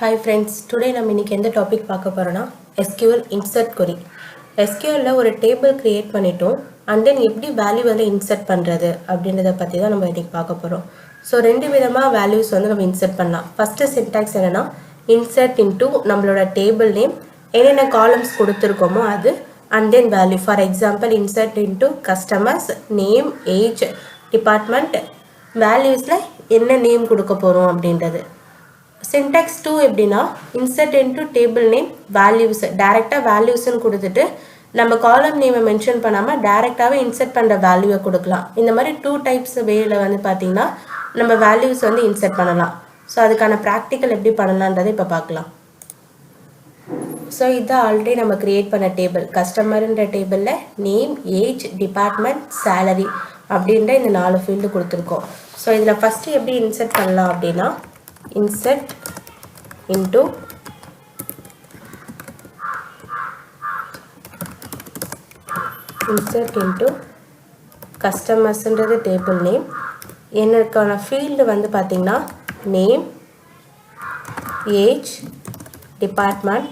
Hi friends, today நம்ம இன்னைக்கு எந்த டாபிக் பார்க்க போறோம்னா SQL insert query. SQL ல ஒரு டேபிள் கிரியேட் பண்ணிட்டோம் and then எப்படி வேல்யூ வந்து இன்சர்ட் பண்றது அப்படின்றத பத்தி தான் நம்ம இன்னைக்கு பார்க்க போறோம். ஸோ ரெண்டு விதமா வேல்யூஸ் வந்து நம்ம இன்சர்ட் பண்ணலாம். ஃபர்ஸ்ட் சின்டாக்ஸ் என்னன்னா insert into நம்மளோட டேபிள் நேம் என்னென்ன காலம்ஸ் கொடுத்துருக்கோமோ அது and then value. For example, insert into customers name, age, department, valuesல என்ன நேம் கொடுக்க போறோம் அப்படின்றது. Syntax 2 எப்படின்னா insert into table name values டைரக்டா valuesன்னு கொடுத்துட்டு நம்ம காலம் நேமை மென்ஷன் பண்ணாம டைரக்டாவே இன்சர்ட் பண்ற வேல்யூவை கொடுக்கலாம். இந்த மாதிரி டூ டைப்ஸ் வேல வந்து பாத்தீங்கன்னா நம்ம வேல்யூஸ் வந்து இன்சர்ட் பண்ணலாம். ஸோ அதுக்கான ப்ராக்டிக்கல் எப்படி பண்ணலான்றதை இப்போ பார்க்கலாம். ஸோ இதான் ஆல்ரெடி நம்ம கிரியேட் பண்ண டேபிள். கஸ்டமர்ன்ற டேபிளில் நேம், ஏஜ், டிபார்ட்மெண்ட், சேலரி அப்படின்ற இந்த 4 ஃபீல்டு கொடுத்துருக்கோம். ஸோ இதில் ஃபஸ்ட்டு எப்படி இன்சர்ட் பண்ணலாம் அப்படின்னா insert into customers ன்றது டேபிள் நேம். என்னக்கான ஃபீல்டு வந்து பார்த்தீங்கன்னா name, age, department,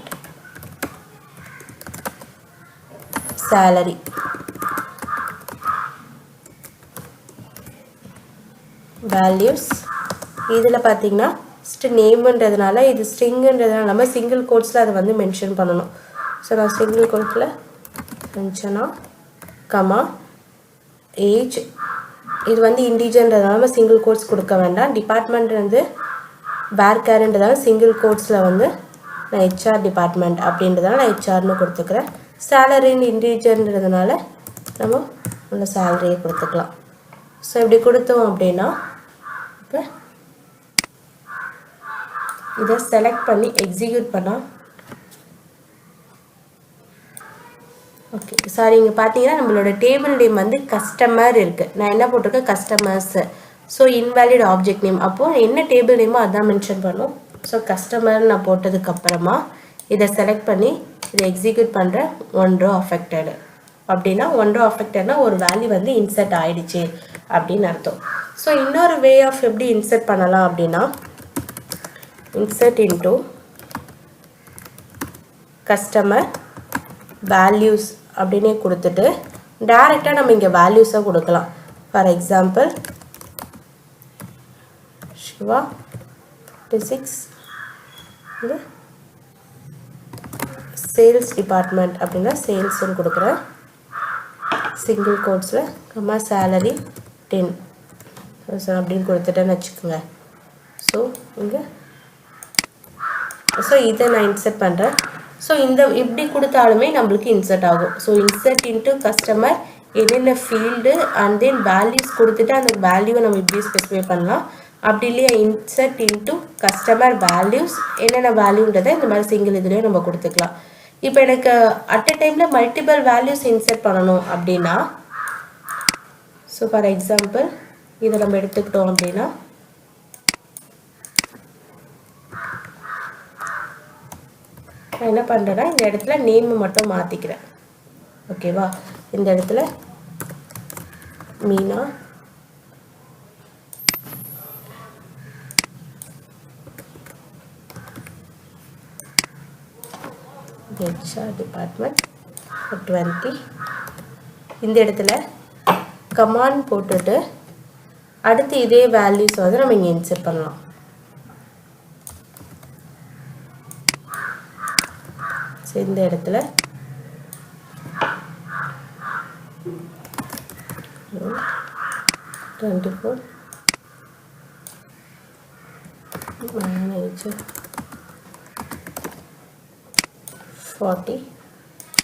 salary. Values இதில் பார்த்தீங்கன்னா நேம்ன்றதுனால இது ஸ்ட்ரிங்குன்றதுனால நம்ம சிங்கிள் கோட்ஸில் அதை வந்து மென்ஷன் பண்ணணும். ஸோ நான் சிங்கிள் கோட்ஸில் மென்ஷனா கமா ஏஜ் இது வந்து இண்டிஜுவல்ன்றதுனால நம்ம சிங்கிள் கோட்ஸ் கொடுக்க வேண்டாம். டிபார்ட்மெண்ட் வந்து வேர்கேர்ன்றதால சிங்கிள் கோட்ஸில் வந்து நான் ஹெச்ஆர் டிபார்ட்மெண்ட் அப்படின்றதால நான் ஹெச்ஆர்னு கொடுத்துக்கிறேன். சேலரின்னு இண்டிஜுவல்ன்றதுனால நம்ம உள்ள சேலரியை கொடுத்துக்கலாம். ஸோ இப்படி கொடுத்தோம் அப்படின்னா இப்போ இதை செலக்ட் பண்ணி எக்ஸிக்யூட் பண்ணால் ஓகே சாரி இங்கே பார்த்தீங்கன்னா நம்மளோட டேபிள் நேம் வந்து கஸ்டமர் இருக்குது. நான் என்ன போட்டிருக்கேன் customers. So invalid object name அப்போது என்ன டேபிள் நேமோ அதான் மென்ஷன் பண்ணும். ஸோ கஸ்டமர் நான் போட்டதுக்கப்புறமா இதை செலக்ட் பண்ணி இதை எக்ஸிக்யூட் பண்ணுறேன். 1 row affected அப்படின்னா 1 row affectedனா ஒரு வேல்யூ வந்து இன்சர்ட் ஆகிடுச்சு அப்படின்னு அர்த்தம். ஸோ இன்னொரு வே ஆஃப் எப்படி இன்சர்ட் பண்ணலாம் அப்படின்னா insert into customer values அப்படினே கொடுத்துட்டு டைரக்டா நம்ம இங்க வேல்யூஸை கொடுக்கலாம். ஃபார் எக்ஸாம்பிள் சிவா 56 இது சேல்ஸ் டிபார்ட்மெண்ட் அப்படின்னா சேல்ஸ்னு கொடுக்குறேன். சிங்கிள் கோட்ஸில் கம்மா சேலரி 10 அப்படின்னு கொடுத்துட்டேன்னு வச்சுக்கோங்க. ஸோ இங்கே ஸோ இதை நான் இன்சர்ட் பண்ணுறேன். ஸோ இந்த இப்படி கொடுத்தாலுமே நம்மளுக்கு இன்சர்ட் ஆகும். ஸோ இன்சர்ட் இன்ட்டு கஸ்டமர் என்னென்ன ஃபீல்டு அண்ட் தென் வேல்யூஸ் கொடுத்துட்டு அந்த வேல்யூவை நம்ம இப்படி ஸ்பெசிஃபை பண்ணலாம். அப்படி இல்லையா இன்சர்ட் இன்ட்டு கஸ்டமர் வேல்யூஸ் என்னென்ன வேல்யூன்றதை இந்த மாதிரி சிங்கிள் இதுலேயும் நம்ம கொடுத்துக்கலாம். இப்போ எனக்கு அட் அ டைமில் மல்டிபிள் வேல்யூஸ் இன்சர்ட் பண்ணணும் அப்படின்னா ஸோ ஃபார் எக்ஸாம்பிள் இதை நம்ம எடுத்துக்கிட்டோம் அப்படின்னா நான் என்ன பண்ணுறேன்னா இந்த இடத்துல நேம் மட்டும் மாற்றிக்கிறேன். ஓகேவா இந்த இடத்துல மீனா ஹெச்ஆர் டிபார்ட்மெண்ட் 20 இந்த இடத்துல கமாண்ட் போட்டுட்டு அடுத்து இதே வேல்யூஸ் வந்து நம்ம இங்கே இன்சர்ட் பண்ணலாம். இந்த இடத்துல 24 40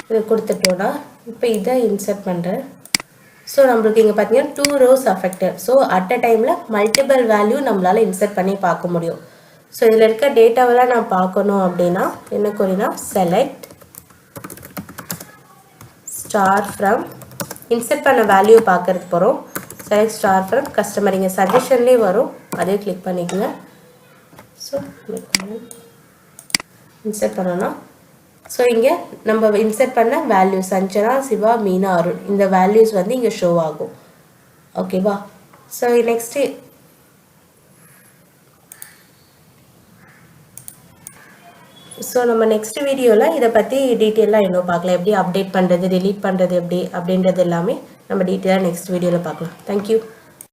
இதை கொடுத்துட்டோன்னா இப்போ இதை இன்சர்ட் பண்ணுறேன். ஸோ நம்மளுக்கு இங்கே பார்த்தீங்கன்னா 2 rows affected. So at a டைமில் மல்டிபிள் வேல்யூ நம்மளால் இன்சர்ட் பண்ணி பார்க்க முடியும். ஸோ இதில் இருக்க டேட்டாவெல்லாம் நான் பார்க்கணும் அப்படின்னா என்ன கொரினா செலக்ட் ஸ்டார் ஃப்ரம் இன்சர்ட் பண்ண வேல்யூ பார்க்கறது போகிறோம். செலக்ட் ஸ்டார் ஃப்ரம் கஸ்டமர் இங்கே சஜஷன்லேயே வரும், அதே கிளிக் பண்ணிக்கோங்க. ஸோ இன்சர்ட் பண்ணணும். ஸோ இங்கே நம்ம இன்சர்ட் பண்ண வேல்யூ சஞ்சனா, சிவா, மீனா, அருண் இந்த வேல்யூஸ் வந்து இங்கே ஷோ ஆகும். ஓகேவா. ஸோ நெக்ஸ்ட்டு ஸோ நம்ம நெக்ஸ்ட் வீடியோவில் இதை பற்றி டீட்டெயிலாக இன்னும் பார்க்கலாம், எப்படி அப்டேட் பண்ணுறது, delete பண்ணுறது எப்படி அப்படின்றது எல்லாமே நம்ம டீட்டெயிலாக நெக்ஸ்ட் வீடியோவில் பார்க்கலாம். தேங்க்யூ.